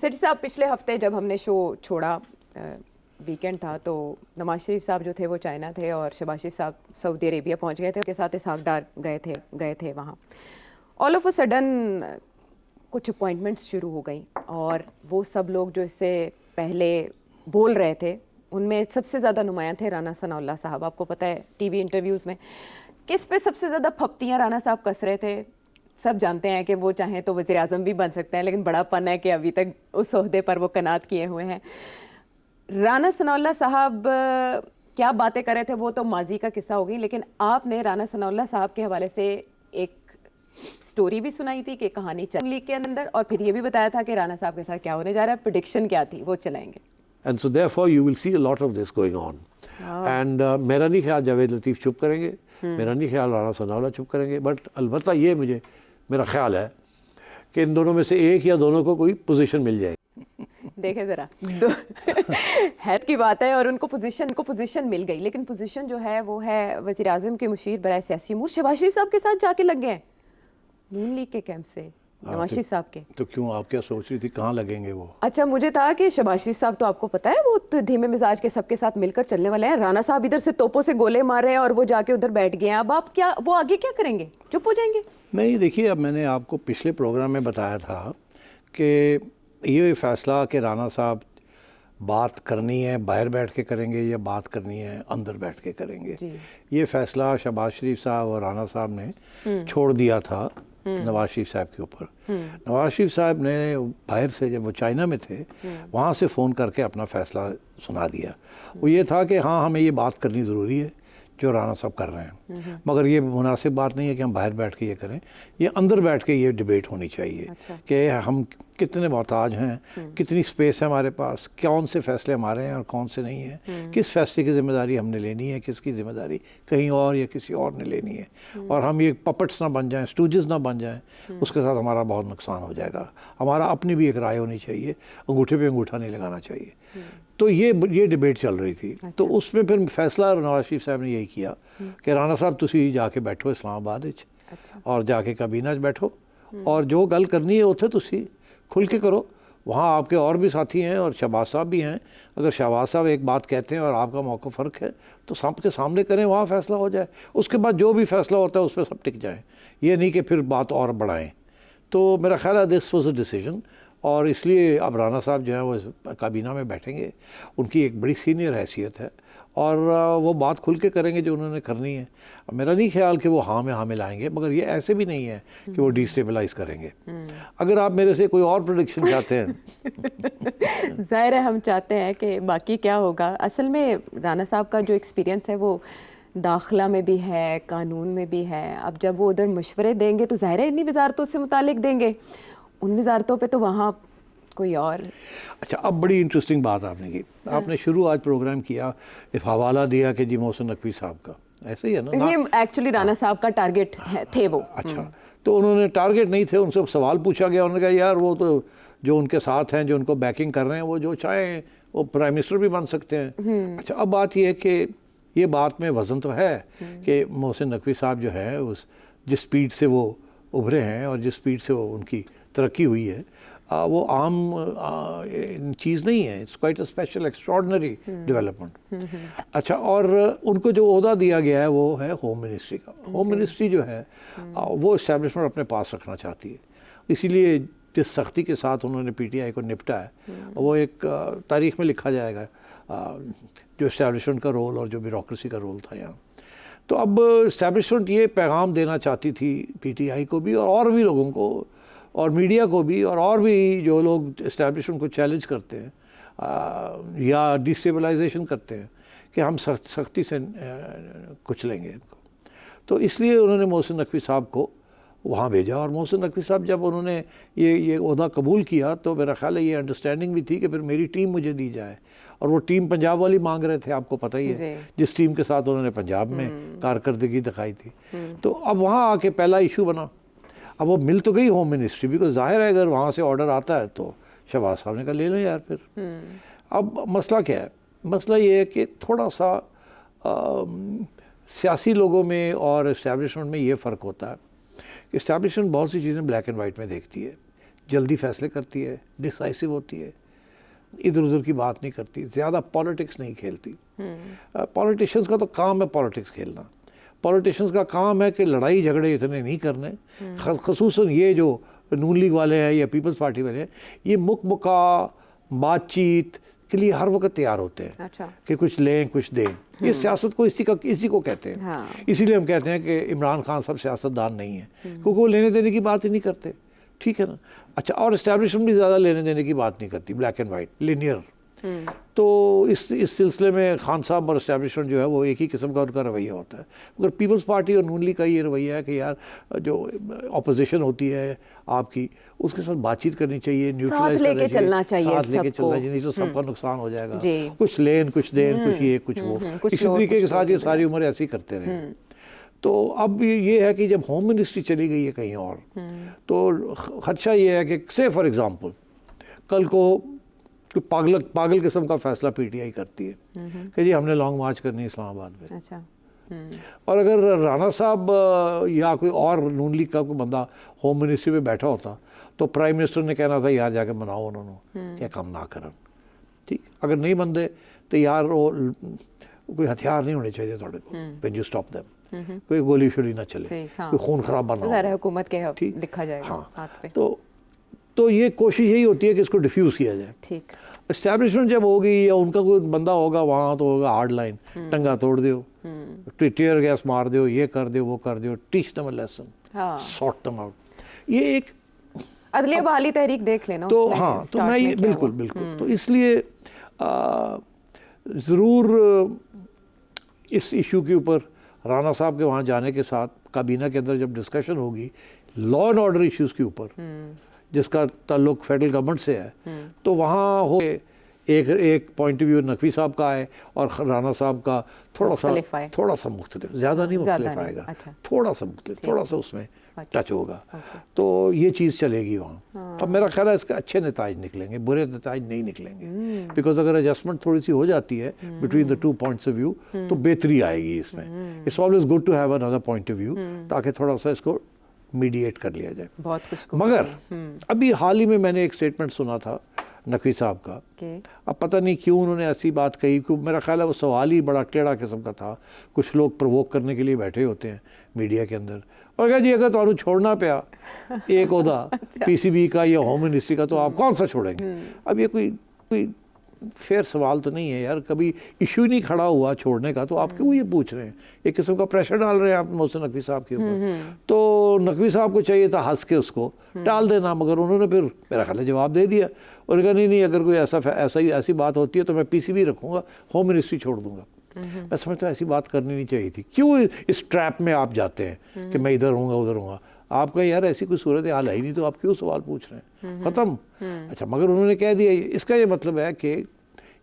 सेठी साहब, पिछले हफ्ते जब हमने शो छोड़ा, वीकेंड था, तो नवाज शरीफ साहब जो थे वो चाइना थे और शहबाज शरीफ साहब सऊदी अरेबिया पहुंच गए थे, उनके साथ इसहाक डार गए थे वहाँ। ऑल ऑफ अ सडन कुछ अपॉइंटमेंट्स शुरू हो गई और वो सब लोग जो इससे पहले बोल रहे थे उनमें सबसे ज़्यादा नुमायां थे राना सनाउल्लाह साहब। आपको पता है टीवी इंटरव्यूज़ में किस पे सबसे ज़्यादा फप्तियाँ राना साहब कस रहे थे। सब जानते हैं कि वो चाहें तो वज़ीर आज़म भी बन सकते हैं, लेकिन बड़ा पन है कि अभी तक उस ओहदे पर वो कनात किए हुए हैं। राना सनाउल्लाह साहब क्या बातें कर रहे थे वो तो माजी का किस्सा होगी, लेकिन आपने राना सनाउल्लाह साहब के हवाले से एक स्टोरी भी सुनाई थी कि कहानी चल लीग के अंदर, और फिर ये भी बताया था कि राना साहब के साथ क्या होने जा रहा है, प्रेडिक्शन क्या थी, वो चलाएंगे। And so therefore you will see a lot of this going on. And मेरा नहीं ख्याल जावेद लतीफ़ चुप करेंगे, मेरा नहीं ख्याल राना सनाउल्लाह चुप करेंगे, बट अलबत्ता ये मेरा ख्याल है कि इन दोनों में से एक या दोनों को कोई पोजीशन मिल जाएगी। देखें ज़रा हैत की बात है, और उनको पोजीशन मिल गई, लेकिन पोजीशन जो है वो है वज़ीर आज़म के मुशीर बराए सियासी अमूर शहबाज शरीफ साहब के साथ जाके लग गए नून लीग के कैंप से, नवाज शरीफ साहब के। तो क्यों, आप क्या सोच रही थी कहाँ लगेंगे वो? अच्छा, मुझे था कि शहबाज शरीफ साहब तो आपको पता है वो तो धीमे मिजाज के सबके साथ मिलकर चलने वाले हैं। राना साहब इधर से तोपों से गोले मार रहे हैं और वो जाके उधर बैठ गए हैं। अब आप क्या, वो आगे क्या करेंगे, चुप हो जाएंगे? नहीं, देखिए, अब मैंने आपको पिछले प्रोग्राम में बताया था कि ये फैसला कि राना साहब बात करनी है बाहर बैठ के करेंगे या बात करनी है अंदर बैठ के करेंगे, ये फैसला शहबाज शरीफ साहब और राना साहब ने छोड़ दिया था नवाज शरीफ साहब के ऊपर। नवाज शरीफ साहब ने बाहर से, जब वो चाइना में थे, वहाँ से फ़ोन करके अपना फ़ैसला सुना दिया। वो ये था कि हाँ, हमें ये बात करनी ज़रूरी है जो राना साहब कर रहे हैं, मगर ये मुनासिब बात नहीं है कि हम बाहर बैठ के ये करें, ये अंदर बैठ के ये डिबेट होनी चाहिए। अच्छा। कि हम कितने मोहताज हैं, कितनी स्पेस है हमारे पास, कौन से फ़ैसले हमारे हैं और कौन से नहीं हैं, किस फैसले की ज़िम्मेदारी हमने लेनी है, किसकी ज़िम्मेदारी कहीं और या किसी और ने लेनी है, और हम ये पपट्स ना बन जाएं, स्टूजेस ना बन जाएं, उसके साथ हमारा बहुत नुकसान हो जाएगा। हमारा अपनी भी एक राय होनी चाहिए, अंगूठे पे अंगूठा नहीं लगाना चाहिए। तो ये डिबेट चल रही थी। अच्छा। तो उसमें फिर फैसला नवाज शरीफ साहब ने यही किया कि राना साहब तुसी जाके बैठो इस्लामाबाद विच, और जाके काबीना बैठो, और जो गल करनी है उत्थे तुसी खुल के करो। वहाँ आपके और भी साथी हैं और शहबाज साहब भी हैं। अगर शहबाज साहब एक बात कहते हैं और आपका मौका फ़र्क है तो सबके सामने करें, वहाँ फ़ैसला हो जाए। उसके बाद जो भी फ़ैसला होता है उस पर सब टिक जाएँ, ये नहीं कि फिर बात और बढ़ाएं। तो मेरा ख्याल है दिस वाज अ डिसीजन, और इसलिए अब राना साहब जो है वो काबीना में बैठेंगे। उनकी एक बड़ी सीनियर हैसियत है और वो बात खुल के करेंगे जो उन्होंने करनी है। मेरा नहीं ख्याल कि वो हाँ में हाँ मिलाएंगे, मगर ये ऐसे भी नहीं है कि वो डिस्टेबलाइज़ करेंगे। अगर आप मेरे से कोई और प्रेडिक्शन चाहते हैं ज़ाहिर है हम चाहते हैं कि बाकी क्या होगा। असल में राना साहब का जो एक्सपीरियंस है वो दाखिला में भी है, कानून में भी है। अब जब वो उधर मशवरे देंगे तो ज़ाहिर है इन्हीं वजारतों से मुतालिक देंगे, उन वजारतों पे तो वहाँ कोई और। अच्छा, अब बड़ी इंटरेस्टिंग बात आपने की। आपने शुरू आज प्रोग्राम किया, इफ हवाला दिया कि जी मोहसिन नकवी साहब का, ऐसे ही है ना? ये एक्चुअली राना साहब का टारगेट थे वो। अच्छा, तो उन्होंने टारगेट नहीं थे, उनसे सवाल पूछा गया, उन्होंने कहा यार वो तो जो उनके साथ हैं, जो उनको बैकिंग कर रहे हैं, वो जो चाहें वो प्राइम मिनिस्टर भी बन सकते हैं। अच्छा, अब बात यह है कि ये बात में वज़न तो है कि मोहसिन नकवी साहब जो है उस जिस स्पीड से वो उभरे हैं और जिस स्पीड से वो उनकी तरक्की हुई है, वो आम चीज़ नहीं है। It's quite a special extraordinary development. अच्छा, और उनको जो ओहदा दिया गया है वो है होम मिनिस्ट्री का। होम मिनिस्ट्री जो है वो इस्टेब्लिशमेंट अपने पास रखना चाहती है, इसीलिए जिस सख्ती के साथ उन्होंने पीटीआई को निपटा है वो एक तारीख में लिखा जाएगा, जो इस्टेब्लिशमेंट का रोल और जो ब्यूरोक्रेसी का रोल था यहाँ। तो अब इस्टेब्लिशमेंट ये पैगाम देना चाहती थी पीटीआई को भी और भी लोगों को और मीडिया को भी, और भी जो लोग इस्टेब्लिशमेंट को चैलेंज करते हैं या डिस्टेबलाइजेशन करते हैं, कि हम सख्ती से कुचलेंगे इनको। तो इसलिए उन्होंने मोहसिन नकवी साहब को वहाँ भेजा, और मोहसिन नकवी साहब जब उन्होंने ये ओहदा कबूल किया तो मेरा ख्याल है ये अंडरस्टैंडिंग भी थी कि फिर मेरी टीम मुझे दी जाए, और वो टीम पंजाब वाली मांग रहे थे, आपको पता ही है, जिस टीम के साथ उन्होंने पंजाब में कारकर्दगी दिखाई थी। तो अब वहाँ आके पहला इशू बना। अब वो मिल तो गई होम मिनिस्ट्री, बिकॉज जाहिर है अगर वहाँ से ऑर्डर आता है तो शहबाज साहब ने कहा ले लो यार फिर। अब मसला क्या है? मसला ये है कि थोड़ा सा सियासी लोगों में और इस्टेब्लिशमेंट में ये फ़र्क होता है। इस्टेब्लिशमेंट बहुत सी चीज़ें ब्लैक एंड वाइट में देखती है, जल्दी फैसले करती है, डिसाइसिव होती है, इधर उधर की बात नहीं करती, ज़्यादा पॉलिटिक्स नहीं खेलती। पॉलिटिशियंस का तो काम है पॉलिटिक्स खेलना। पॉलिटिशियंस का काम है कि लड़ाई झगड़े इतने नहीं करने। ख़ुसूसन ये जो नून लीग वाले हैं या पीपल्स पार्टी वाले हैं, ये मुकमुका बातचीत के लिए हर वक्त तैयार होते हैं। अच्छा। कि कुछ लें कुछ दें। ये सियासत को इसी को कहते हैं। हाँ। इसीलिए हम कहते हैं कि इमरान खान सब सियासतदान नहीं है, क्योंकि वो लेने देने की बात ही नहीं करते। ठीक है ना। अच्छा, और इस्टेब्लिशमेंट भी ज़्यादा लेने देने की बात नहीं करती, ब्लैक एंड वाइट, लिनियर। तो इस सिलसिले में खान साहब और इस्टेब्लिशमेंट जो है वो एक ही किस्म का उनका रवैया होता है। मगर पीपल्स पार्टी और नून लीग का ये रवैया है कि यार जो अपोजिशन होती है आपकी, उसके साथ बातचीत करनी चाहिए, न्यूट्रलाइज साथ लेके चलना चाहिए, साथ लेके सबको। चलना चाहिए, नहीं तो सबका नुकसान हो जाएगा। जी। कुछ लेन कुछ देन, कुछ ये कुछ वो, कुछ इसी लोग, तरीके के कुछ साथ लोग ये सारी उम्र ऐसे ही करते रहे। तो अब ये है कि जब होम मिनिस्ट्री चली गई है कहीं और, तो खदशा ये है कि से फॉर एग्जांपल कल को कोई पागल किस्म का फैसला पीटीआई करती है कि जी हमने लॉन्ग मार्च करनी है इस्लामाबाद में। अच्छा। और अगर राणा साहब या कोई और नून लीग का कोई बंदा होम मिनिस्ट्री में बैठा होता तो प्राइम मिनिस्टर ने कहना था यार जाके मनाओ उन्होंने, क्या काम ना करन। ठीक, अगर नहीं बनते तो यार वो कोई हथियार नहीं होने चाहिए थोड़े को, व्हेन यू स्टॉप देम, कोई गोली शोली ना चले, हाँ। कोई खून खराबा ना ज़रा हो। हुकूमत के ठीक। लिखा जाएगा हाँ। हाथ पे। तो ये कोशिश यही होती है कि इसको डिफ्यूज़ किया जाए। ठीक। इस्टेब्लिशमेंट जब होगी या उनका कोई बंदा होगा वहाँ, तो होगा हार्ड लाइन, टंगा तोड़ दो, टीयर गैस मार दो, ये कर दो वो कर दो, टीच दम अ लेसन, हाँ। Sort them out. ये एक अदलिया बहाली तहरीक देख लेना। तो उसमें हाँ, तो स्टार्ट मैं में ये क्या बिल्कुल हुआ। बिल्कुल तो इसलिए ज़रूर इस इशू के ऊपर राणा साहब के वहाँ जाने के साथ काबीना के अंदर जब डिस्कशन होगी लॉ एंड ऑर्डर इश्यूज़ के ऊपर, जिसका ताल्लुक फेडरल गवर्नमेंट से है, तो वहाँ हो एक पॉइंट ऑफ व्यू नकवी साहब का है और राणा साहब का थोड़ा सा मुख्तलिफ, ज़्यादा नहीं मुख्तलिफ आएगा। अच्छा। थोड़ा सा मुख्तलिफ, थोड़ा सा उसमें टच होगा। तो ये चीज़ चलेगी वहाँ। अब मेरा ख्याल है इसके अच्छे नताइज निकलेंगे, बुरे नताइज नहीं निकलेंगे, बिकॉज अगर एडजस्टमेंट थोड़ी सी हो जाती है between the two points of view तो बेहतरी आएगी इसमें। It's always good to have another point of view, ताकि थोड़ा सा इसको मीडिएट कर लिया जाए। बहुत कुछ। मगर अभी हाल ही में मैंने एक स्टेटमेंट सुना था नकवी साहब का। अब पता नहीं क्यों उन्होंने ऐसी बात कही, क्योंकि मेरा ख्याल है वो सवाल ही बड़ा टेढ़ा किस्म का था। कुछ लोग प्रवोक करने के लिए बैठे होते हैं मीडिया के अंदर, और कहा जी अगर तो छोड़ना पाया एक ओहदा पीसीबी का या होम मिनिस्ट्री का, तो आप कौन सा छोड़ेंगे। अब ये कोई फेयर सवाल तो नहीं है यार, कभी इशू नहीं खड़ा हुआ छोड़ने का, तो आप क्यों ये पूछ रहे हैं। एक किस्म का प्रेशर डाल रहे हैं आप मोहसिन नकवी साहब के ऊपर। तो नकवी साहब को चाहिए था हंस के उसको टाल देना, मगर उन्होंने फिर मेरा ख्याल है जवाब दे दिया और कहा नहीं अगर कोई ऐसी बात होती है तो मैं पीसीबी रखूँगा, होम मिनिस्ट्री छोड़ दूँगा। मैं समझता हूँ ऐसी बात करनी नहीं चाहिए थी। क्यों इस ट्रैप में आप जाते हैं कि मैं इधर हूँगा उधर हूँगा। आपका यार ऐसी कोई सूरत हाल है ही नहीं, तो आप क्यों सवाल पूछ रहे हैं, ख़त्म। अच्छा, मगर उन्होंने कह दिया, इसका ये मतलब है कि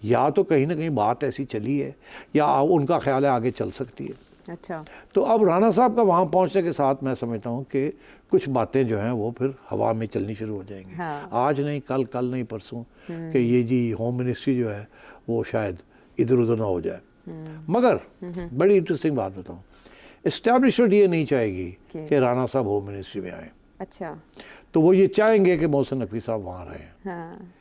या तो कहीं ना कहीं बात ऐसी चली है या उनका ख्याल है आगे चल सकती है। अच्छा। तो अब राणा साहब का वहाँ पहुँचने के साथ मैं समझता हूँ कि कुछ बातें जो हैं वो फिर हवा में चलनी शुरू हो जाएंगी। हाँ। आज नहीं कल नहीं परसों, कि ये जी होम मिनिस्ट्री जो है वो शायद इधर उधर ना हो जाए। मगर बड़ी इंटरेस्टिंग बात बताऊँ, इस्टेब्लिशमेंट ये नहीं चाहेगी कि राणा साहब होम मिनिस्ट्री में आए। अच्छा। तो वो ये चाहेंगे कि मोहसिन नकवी साहब वहाँ रहें। हाँ।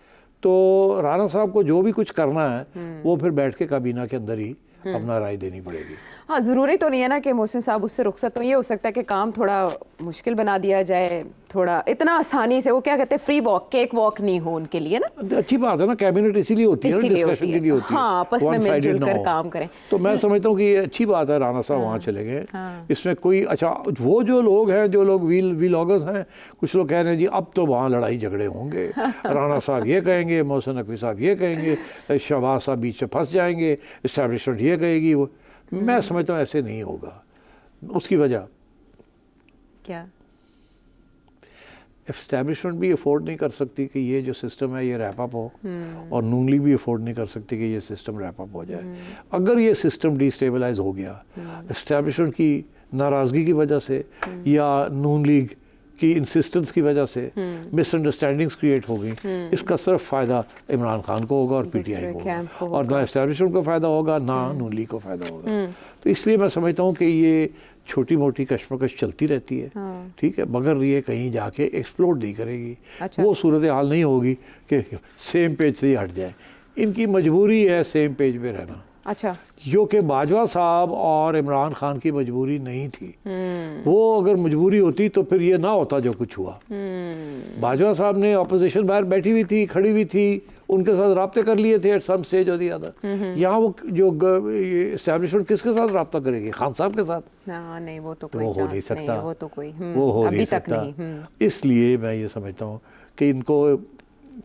तो राणा साहब को जो भी कुछ करना है वो फिर बैठ के काबीना के अंदर ही अपना राय देनी पड़ेगी। हाँ, ज़रूरी तो नहीं है ना कि मोहसिन साहब उससे रुखसत, तो ये हो सकता है कि काम थोड़ा मुश्किल बना दिया जाए, थोड़ा इतना आसानी से, वो क्या कहते हैं फ्री वॉक, केक वॉक नहीं हो उनके लिए ना। अच्छी बात है ना, कैबिनेट इसीलिए होती है, डिस्कशन के लिए होती है। हाँ, आपस में मिलजुल कर काम करें। तो मैं समझता हूँ कि ये अच्छी बात है राणा साहब वहाँ चले गए। इसमें कोई अच्छा, वो जो लोग हैं, जो लोग व्लॉगर्स हैं, कुछ लोग कह रहे हैं जी अब तो वहाँ लड़ाई झगड़े होंगे, राणा साहब ये कहेंगे, मोहसिन नकवी साहब ये कहेंगे, शहबाज साहब बीच में फंस जाएंगे, इस्टेब्लिशमेंट ये कहेगी। वो मैं समझता हूँ ऐसे नहीं होगा। उसकी वजह क्या, एस्टैब्लिशमेंट भी अफोर्ड नहीं कर सकती कि ये जो सिस्टम है ये रैप अप हो, और नून लीग भी अफोर्ड नहीं कर सकती कि ये सिस्टम रैप अप हो जाए। अगर ये सिस्टम डिस्टेबलाइज हो गया एस्टैब्लिशमेंट की नाराज़गी की वजह से या नून लीग की इंसिस्टेंस की वजह से मिसअंडरस्टैंडिंग्स क्रिएट हो गई, इसका सिर्फ फ़ायदा इमरान खान को होगा और पीटीआई को कैंप को होगा, और ना एस्टैब्लिशमेंट को फ़ायदा होगा ना नून लीग को फ़ायदा होगा। तो इसलिए मैं समझता हूँ कि ये छोटी मोटी कशमकश चलती रहती है, ठीक है, मगर ये कहीं जाके एक्सप्लोड नहीं करेगी। अच्छा। वो सूरत हाल नहीं होगी कि सेम पेज से ही हट जाए। इनकी मजबूरी है सेम पेज पे रहना, अच्छा, जो कि बाजवा साहब और इमरान खान की मजबूरी नहीं थी। वो अगर मजबूरी होती तो फिर ये ना होता जो कुछ हुआ। बाजवा साहब ने अपोजिशन बाहर बैठी हुई थी, खड़ी हुई थी, उनके साथ राब्ते कर लिए थे एट सम स्टेज और दी अदर। यहाँ वो जो एस्टैब्लिशमेंट किसके साथ राब्ता करेगी? खान साहब के साथ? हाँ नहीं, वो तो तो कोई वो हो नहीं चांस नहीं सकता, है, वो तो कोई वो हो अभी नहीं तक सकता। नहीं। इसलिए मैं ये समझता हूँ कि इनको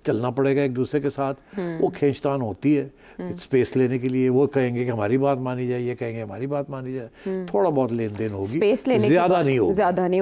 चलना पड़ेगा एक दूसरे के साथ। वो खींचतान होती है स्पेस लेने के लिए, वो कहेंगे कि हमारी बात मानी जाए, ये कहेंगे हमारी बात मानी जाए, थोड़ा बहुत लेन देन होगी, स्पेस लेने ज़्यादा नहीं होगी। ज़्यादा नहीं होगी।